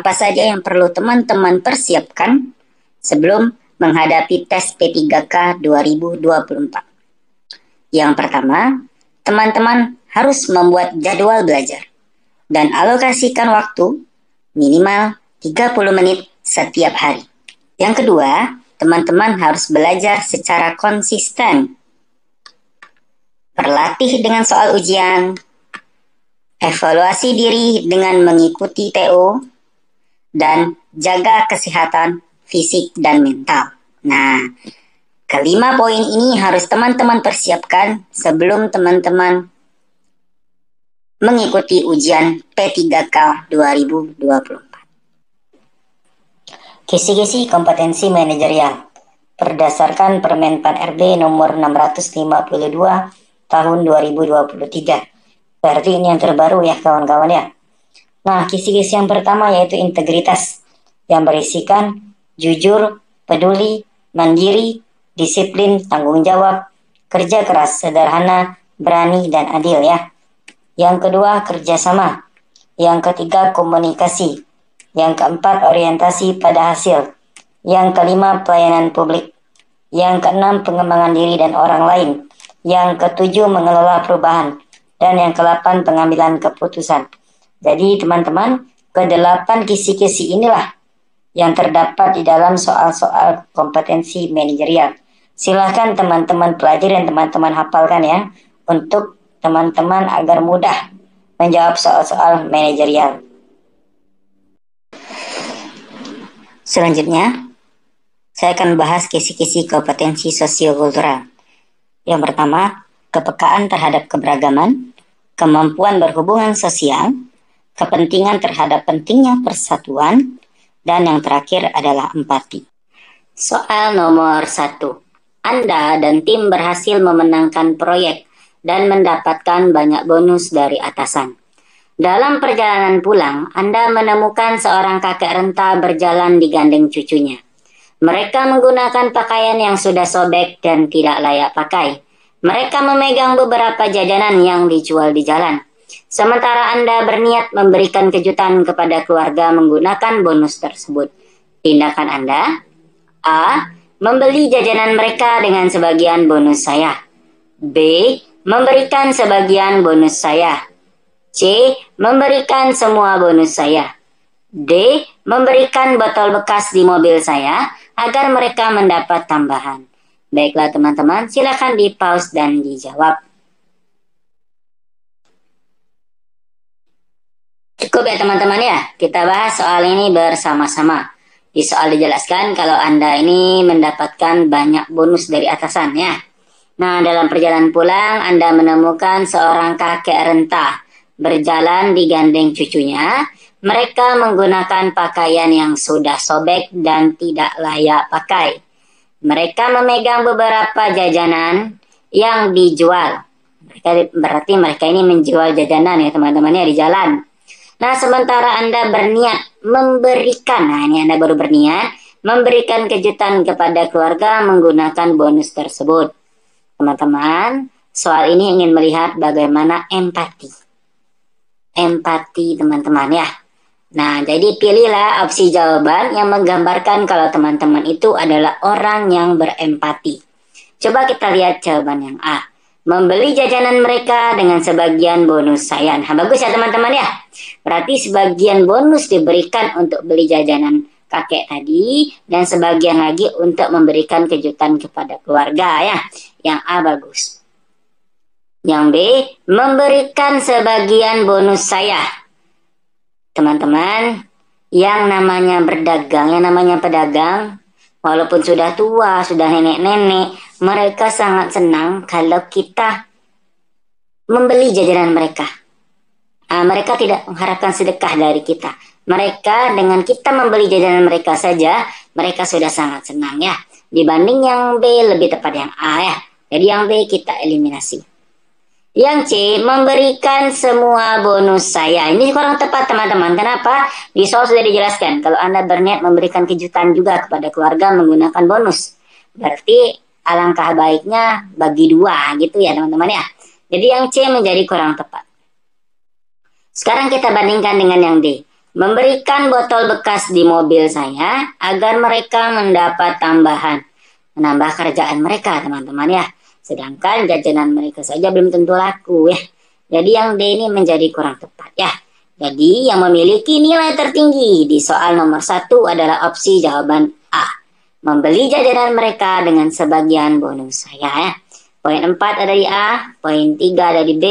Apa saja yang perlu teman-teman persiapkan sebelum menghadapi tes P3K 2024? Yang pertama, teman-teman harus membuat jadwal belajar dan alokasikan waktu minimal 30 menit setiap hari. Yang kedua, teman-teman harus belajar secara konsisten. Berlatih dengan soal ujian, evaluasi diri dengan mengikuti TO, dan jaga kesehatan fisik dan mental. Nah, kelima poin ini harus teman-teman persiapkan sebelum teman-teman mengikuti ujian P3K 2024. Kisi-kisi kompetensi manajerial berdasarkan Permenpan RB nomor 652 tahun 2023. Berarti ini yang terbaru ya kawan-kawan ya. Nah, kisi-kisi yang pertama yaitu integritas yang berisikan jujur, peduli, mandiri, disiplin, tanggung jawab, kerja keras, sederhana, berani, dan adil ya. Yang kedua, kerjasama. Yang ketiga, komunikasi. Yang keempat, orientasi pada hasil. Yang kelima, pelayanan publik. Yang keenam, pengembangan diri dan orang lain. Yang ketujuh, mengelola perubahan. Dan yang kedelapan, pengambilan keputusan. Jadi teman-teman, kedelapan kisi-kisi inilah yang terdapat di dalam soal-soal kompetensi manajerial. Silahkan teman-teman pelajari dan teman-teman hafalkan ya, untuk teman-teman agar mudah menjawab soal-soal manajerial. Selanjutnya, saya akan bahas kisi-kisi kompetensi sosiokultural. Yang pertama, kepekaan terhadap keberagaman, kemampuan berhubungan sosial, kepentingan terhadap pentingnya persatuan, dan yang terakhir adalah empati. Soal nomor 1. Anda dan tim berhasil memenangkan proyek dan mendapatkan banyak bonus dari atasan. Dalam perjalanan pulang, Anda menemukan seorang kakek renta berjalan digandeng cucunya. Mereka menggunakan pakaian yang sudah sobek dan tidak layak pakai. Mereka memegang beberapa jajanan yang dijual di jalan. Sementara Anda berniat memberikan kejutan kepada keluarga menggunakan bonus tersebut. Tindakan Anda: A. Membeli jajanan mereka dengan sebagian bonus saya. B. Memberikan sebagian bonus saya. C. Memberikan semua bonus saya. D. Memberikan botol bekas di mobil saya agar mereka mendapat tambahan. Baiklah teman-teman, silakan di pause dan dijawab. Cukup ya teman-teman ya, kita bahas soal ini bersama-sama. Di soal dijelaskan kalau Anda ini mendapatkan banyak bonus dari atasan ya. Nah, dalam perjalanan pulang Anda menemukan seorang kakek renta berjalan digandeng cucunya. Mereka menggunakan pakaian yang sudah sobek dan tidak layak pakai. Mereka memegang beberapa jajanan yang dijual. Berarti mereka ini menjual jajanan ya teman-teman ya di jalan. Nah, sementara Anda berniat memberikan, nah ini Anda baru berniat memberikan kejutan kepada keluarga menggunakan bonus tersebut. Teman-teman, soal ini ingin melihat bagaimana empati. Empati teman-teman ya. Nah, jadi pilihlah opsi jawaban yang menggambarkan kalau teman-teman itu adalah orang yang berempati. Coba kita lihat jawaban yang A. Membeli jajanan mereka dengan sebagian bonus saya. Nah, bagus ya teman-teman ya. Berarti sebagian bonus diberikan untuk beli jajanan kakek tadi, dan sebagian lagi untuk memberikan kejutan kepada keluarga ya. Yang A bagus. Yang B, memberikan sebagian bonus saya. Teman-teman, yang namanya berdagang, yang namanya pedagang, walaupun sudah tua, sudah nenek-nenek, mereka sangat senang kalau kita membeli jajanan mereka. Mereka tidak mengharapkan sedekah dari kita. Mereka dengan kita membeli jajanan mereka saja, mereka sudah sangat senang ya. Dibanding yang B, lebih tepat yang A ya. Jadi yang B kita eliminasi. Yang C, memberikan semua bonus saya. Ini kurang tepat teman-teman. Kenapa? Di soal sudah dijelaskan. Kalau Anda berniat memberikan kejutan juga kepada keluarga menggunakan bonus. Berarti alangkah baiknya bagi dua gitu ya teman-teman ya. Jadi yang C menjadi kurang tepat. Sekarang kita bandingkan dengan yang D. Memberikan botol bekas di mobil saya agar mereka mendapat tambahan. Menambah kerjaan mereka, teman-teman ya. Sedangkan jajanan mereka saja belum tentu laku ya. Jadi yang D ini menjadi kurang tepat ya. Jadi yang memiliki nilai tertinggi di soal nomor 1 adalah opsi jawaban A. Membeli jajanan mereka dengan sebagian bonus saya ya. Poin 4 ada di A, poin 3 ada di B,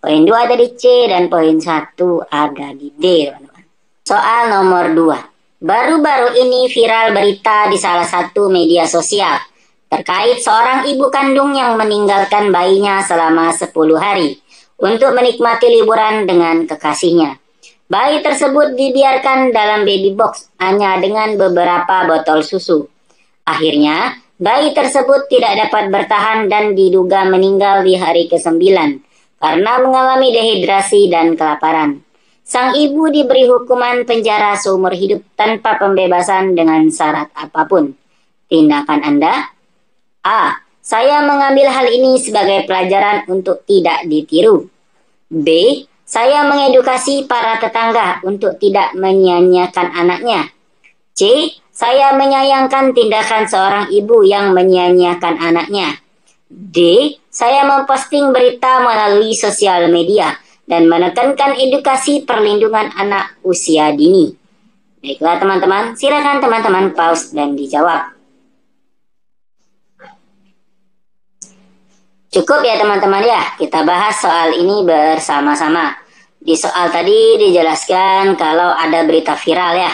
poin 2 ada di C, dan poin 1 ada di D, teman-teman. Soal nomor 2. Baru-baru ini viral berita di salah satu media sosial terkait seorang ibu kandung yang meninggalkan bayinya selama 10 hari untuk menikmati liburan dengan kekasihnya. Bayi tersebut dibiarkan dalam baby box hanya dengan beberapa botol susu. Akhirnya, bayi tersebut tidak dapat bertahan dan diduga meninggal di hari ke-9 karena mengalami dehidrasi dan kelaparan. Sang ibu diberi hukuman penjara seumur hidup tanpa pembebasan dengan syarat apapun. Tindakan Anda? A. Saya mengambil hal ini sebagai pelajaran untuk tidak ditiru. B. Saya mengedukasi para tetangga untuk tidak menyia-nyiakan anaknya. C. Saya menyayangkan tindakan seorang ibu yang menyia-nyiakan anaknya. D. Saya memposting berita melalui sosial media dan menekankan edukasi perlindungan anak usia dini. Baiklah teman-teman, silakan teman-teman pause dan dijawab. Cukup ya teman-teman ya, kita bahas soal ini bersama-sama. Di soal tadi dijelaskan kalau ada berita viral ya.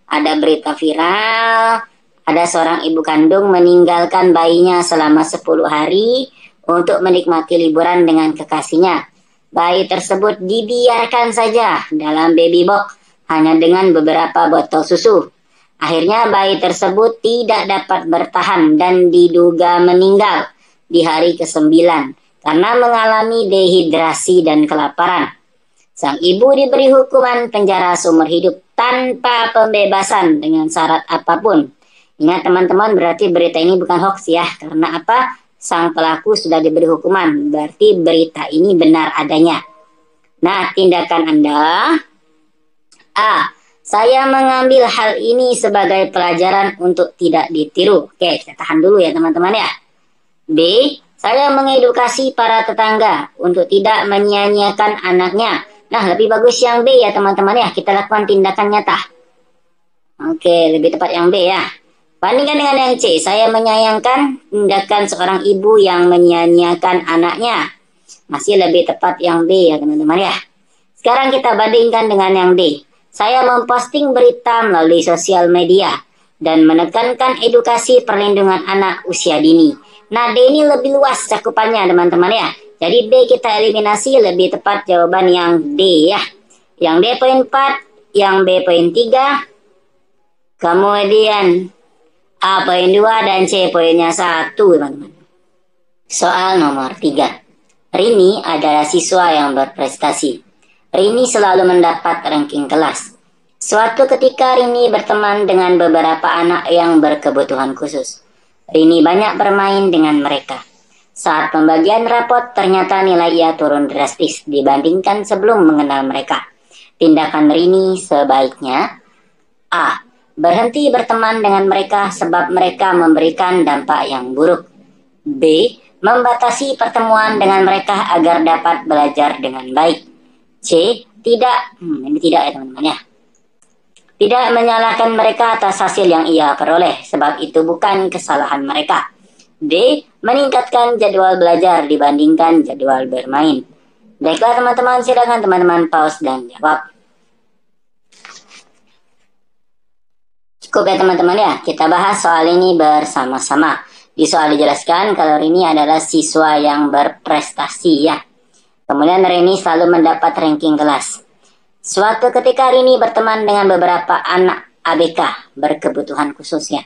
Ada berita viral, ada seorang ibu kandung meninggalkan bayinya selama 10 hari untuk menikmati liburan dengan kekasihnya. Bayi tersebut dibiarkan saja dalam baby box hanya dengan beberapa botol susu. Akhirnya bayi tersebut tidak dapat bertahan dan diduga meninggal di hari ke-9 karena mengalami dehidrasi dan kelaparan. Sang ibu diberi hukuman penjara seumur hidup tanpa pembebasan dengan syarat apapun. Ingat teman-teman, berarti berita ini bukan hoax ya. Karena apa? Sang pelaku sudah diberi hukuman. Berarti berita ini benar adanya. Nah, tindakan Anda. A. Saya mengambil hal ini sebagai pelajaran untuk tidak ditiru. Oke, kita tahan dulu ya teman-teman ya. B. Saya mengedukasi para tetangga untuk tidak menyia-nyiakan anaknya. Nah, lebih bagus yang B ya teman-teman ya. Kita lakukan tindakan nyata. Oke, lebih tepat yang B ya. Bandingkan dengan yang C. Saya menyayangkan tindakan seorang ibu yang menyia-nyiakan anaknya. Masih lebih tepat yang B ya teman-teman ya. Sekarang kita bandingkan dengan yang D. Saya memposting berita melalui sosial media dan menekankan edukasi perlindungan anak usia dini. Nah, D ini lebih luas cakupannya teman-teman ya. Jadi B kita eliminasi, lebih tepat jawaban yang D ya. Yang D poin 4, yang B poin 3. Kemudian A poin 2 dan C poinnya 1 teman-teman. Soal nomor 3. Rini adalah siswa yang berprestasi. Rini selalu mendapat ranking kelas. Suatu ketika Rini berteman dengan beberapa anak yang berkebutuhan khusus. Rini banyak bermain dengan mereka. Saat pembagian rapot, ternyata nilai ia turun drastis dibandingkan sebelum mengenal mereka. Tindakan Rini sebaiknya A. Berhenti berteman dengan mereka sebab mereka memberikan dampak yang buruk. B. Membatasi pertemuan dengan mereka agar dapat belajar dengan baik. C. Tidak, ini tidak ya teman-teman ya. Tidak menyalahkan mereka atas hasil yang ia peroleh, sebab itu bukan kesalahan mereka. D. Meningkatkan jadwal belajar dibandingkan jadwal bermain. Baiklah teman-teman, silakan teman-teman pause dan jawab. Cukup ya teman-teman ya, kita bahas soal ini bersama-sama. Di soal dijelaskan kalau Rini adalah siswa yang berprestasi ya. Kemudian Rini selalu mendapat ranking kelas. Suatu ketika Rini berteman dengan beberapa anak ABK berkebutuhan khusus ya.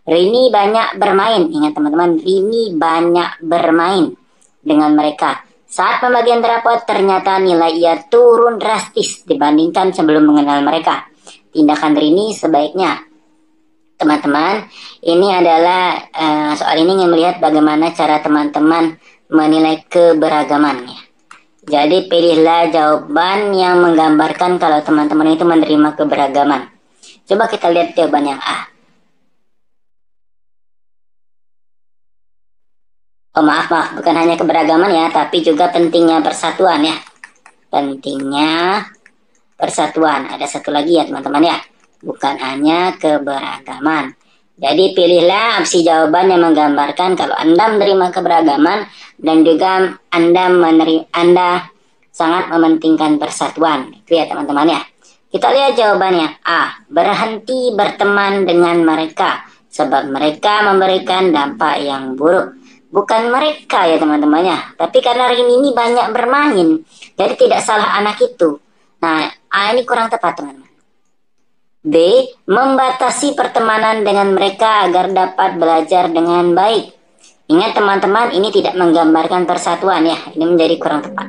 Rini banyak bermain, ingat teman-teman, Rini banyak bermain dengan mereka. Saat pembagian rapot ternyata nilai ia turun drastis dibandingkan sebelum mengenal mereka. Tindakan Rini sebaiknya, teman-teman, ini adalah soal ini ingin melihat bagaimana cara teman-teman menilai keberagamannya. Jadi pilihlah jawaban yang menggambarkan kalau teman-teman itu menerima keberagaman. Coba kita lihat jawaban yang A. Oh maaf, bukan hanya keberagaman ya, tapi juga pentingnya persatuan ya. Pentingnya persatuan. Ada satu lagi ya teman-teman ya. Bukan hanya keberagaman. Jadi pilihlah opsi jawaban yang menggambarkan kalau Anda menerima keberagaman dan juga Anda sangat mementingkan persatuan. Itu ya teman-teman ya. Kita lihat jawabannya. A. Berhenti berteman dengan mereka sebab mereka memberikan dampak yang buruk. Bukan mereka ya teman-teman ya. Tapi karena ini banyak bermain. Jadi tidak salah anak itu. Nah, A ini kurang tepat teman-teman. B. Membatasi pertemanan dengan mereka agar dapat belajar dengan baik. Ingat teman-teman, ini tidak menggambarkan persatuan ya. Ini menjadi kurang tepat.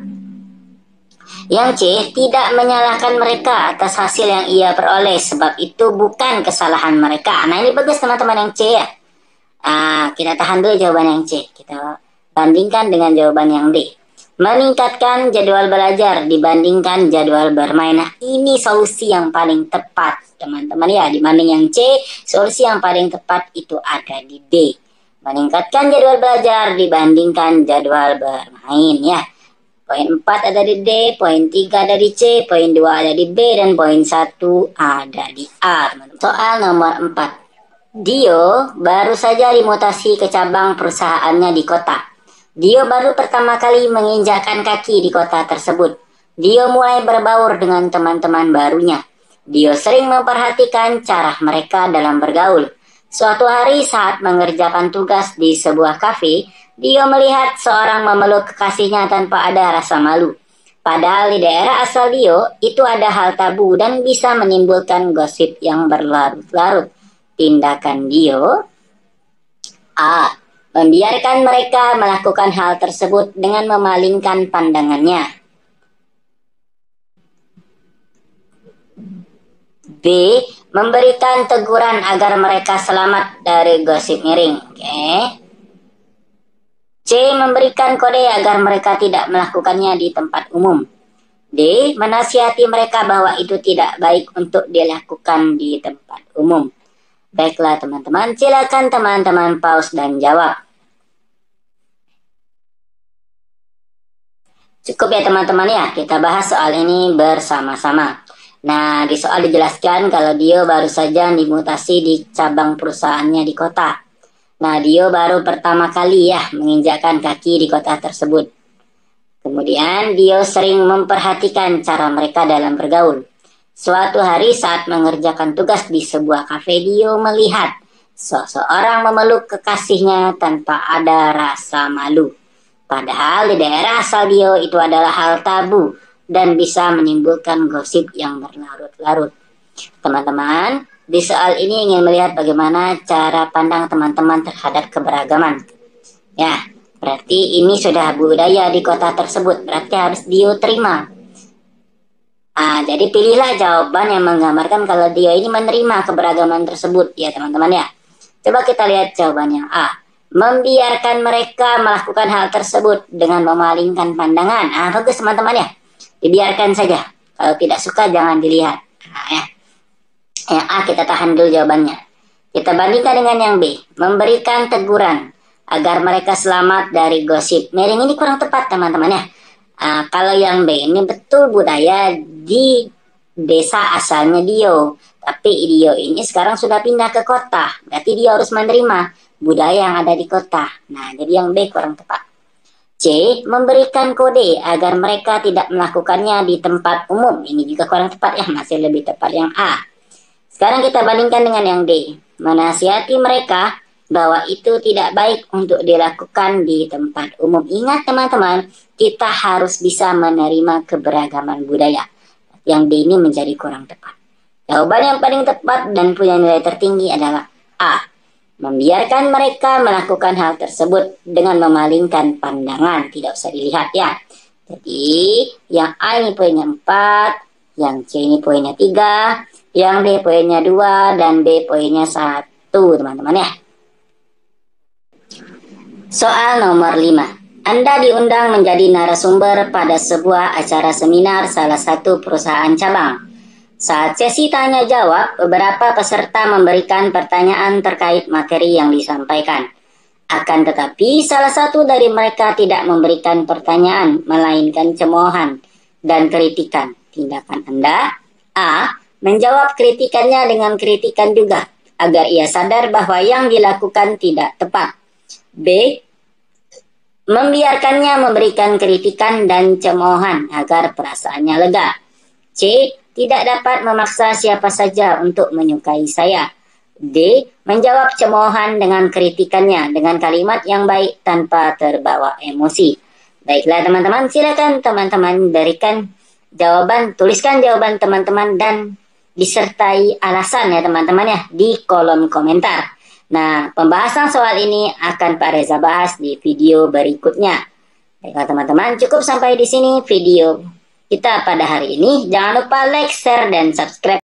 Yang C. Tidak menyalahkan mereka atas hasil yang ia peroleh sebab itu bukan kesalahan mereka. Nah ini bagus teman-teman yang C ya. Kita tahan dulu jawaban yang C. Kita bandingkan dengan jawaban yang D. Meningkatkan jadwal belajar dibandingkan jadwal bermain. Nah, ini solusi yang paling tepat, teman-teman ya. Dibanding yang C, solusi yang paling tepat itu ada di D. Meningkatkan jadwal belajar dibandingkan jadwal bermain ya. Poin 4 ada di D, poin 3 ada di C, poin 2 ada di B, dan poin 1 ada di A, teman-teman. Soal nomor 4. Dio baru saja dimutasi ke cabang perusahaannya di kota. Dio baru pertama kali menginjakkan kaki di kota tersebut. Dio mulai berbaur dengan teman-teman barunya. Dio sering memperhatikan cara mereka dalam bergaul. Suatu hari saat mengerjakan tugas di sebuah kafe, Dio melihat seorang memeluk kekasihnya tanpa ada rasa malu. Padahal di daerah asal Dio, itu ada hal tabu dan bisa menimbulkan gosip yang berlarut-larut. Tindakan Dio: A. Membiarkan mereka melakukan hal tersebut dengan memalingkan pandangannya. B. Memberikan teguran agar mereka selamat dari gosip miring. Oke. C. Memberikan kode agar mereka tidak melakukannya di tempat umum. D. Menasihati mereka bahwa itu tidak baik untuk dilakukan di tempat umum. Baiklah teman-teman, silakan teman-teman pause dan jawab. Cukup ya teman-teman ya, kita bahas soal ini bersama-sama. Nah, di soal dijelaskan kalau Dio baru saja dimutasi di cabang perusahaannya di kota. Nah, Dio baru pertama kali ya menginjakkan kaki di kota tersebut. Kemudian Dio sering memperhatikan cara mereka dalam bergaul. Suatu hari saat mengerjakan tugas di sebuah kafe, Dio melihat seseorang memeluk kekasihnya tanpa ada rasa malu. Padahal di daerah asal Dio itu adalah hal tabu dan bisa menimbulkan gosip yang berlarut-larut. Teman-teman, di soal ini ingin melihat bagaimana cara pandang teman-teman terhadap keberagaman. Ya, berarti ini sudah budaya di kota tersebut, berarti harus Dio terima. Jadi pilihlah jawaban yang menggambarkan kalau Dio ini menerima keberagaman tersebut ya teman-teman ya. Coba kita lihat jawabannya. A. Membiarkan mereka melakukan hal tersebut dengan memalingkan pandangan. Bagus teman-teman ya. Dibiarkan saja. Kalau tidak suka jangan dilihat. Ya. Yang A kita tahan dulu jawabannya. Kita bandingkan dengan yang B. Memberikan teguran agar mereka selamat dari gosip miring. Ini kurang tepat teman-teman ya. Kalau yang B ini betul budaya di desa asalnya Dio. Tapi Dio ini sekarang sudah pindah ke kota. Berarti Dio harus menerima budaya yang ada di kota. Nah, jadi yang B kurang tepat. C. Memberikan kode agar mereka tidak melakukannya di tempat umum. Ini juga kurang tepat ya. Masih lebih tepat yang A. Sekarang kita bandingkan dengan yang D. Menasihati mereka bahwa itu tidak baik untuk dilakukan di tempat umum. Ingat teman-teman, kita harus bisa menerima keberagaman budaya. Yang D ini menjadi kurang tepat. Jawaban yang paling tepat dan punya nilai tertinggi adalah A. Membiarkan mereka melakukan hal tersebut dengan memalingkan pandangan. Tidak usah dilihat ya. Jadi yang A ini poinnya 4, yang C ini poinnya 3, yang D poinnya 2, dan B poinnya 1 teman-teman ya. Soal nomor 5. Anda diundang menjadi narasumber pada sebuah acara seminar salah satu perusahaan cabang. Saat sesi tanya jawab, beberapa peserta memberikan pertanyaan terkait materi yang disampaikan. Akan tetapi, salah satu dari mereka tidak memberikan pertanyaan, melainkan cemoohan dan kritikan. Tindakan Anda: A. Menjawab kritikannya dengan kritikan juga, agar ia sadar bahwa yang dilakukan tidak tepat. B. Membiarkannya memberikan kritikan dan cemoohan agar perasaannya lega. C. Tidak dapat memaksa siapa saja untuk menyukai saya. D. Menjawab cemoohan dengan kritikannya dengan kalimat yang baik tanpa terbawa emosi. Baiklah teman-teman, silakan teman-teman berikan jawaban, tuliskan jawaban teman-teman dan disertai alasan ya teman-teman ya di kolom komentar. Nah, pembahasan soal ini akan Pak Reza bahas di video berikutnya. Baiklah teman-teman, cukup sampai di sini video kita pada hari ini. Jangan lupa like, share, dan subscribe.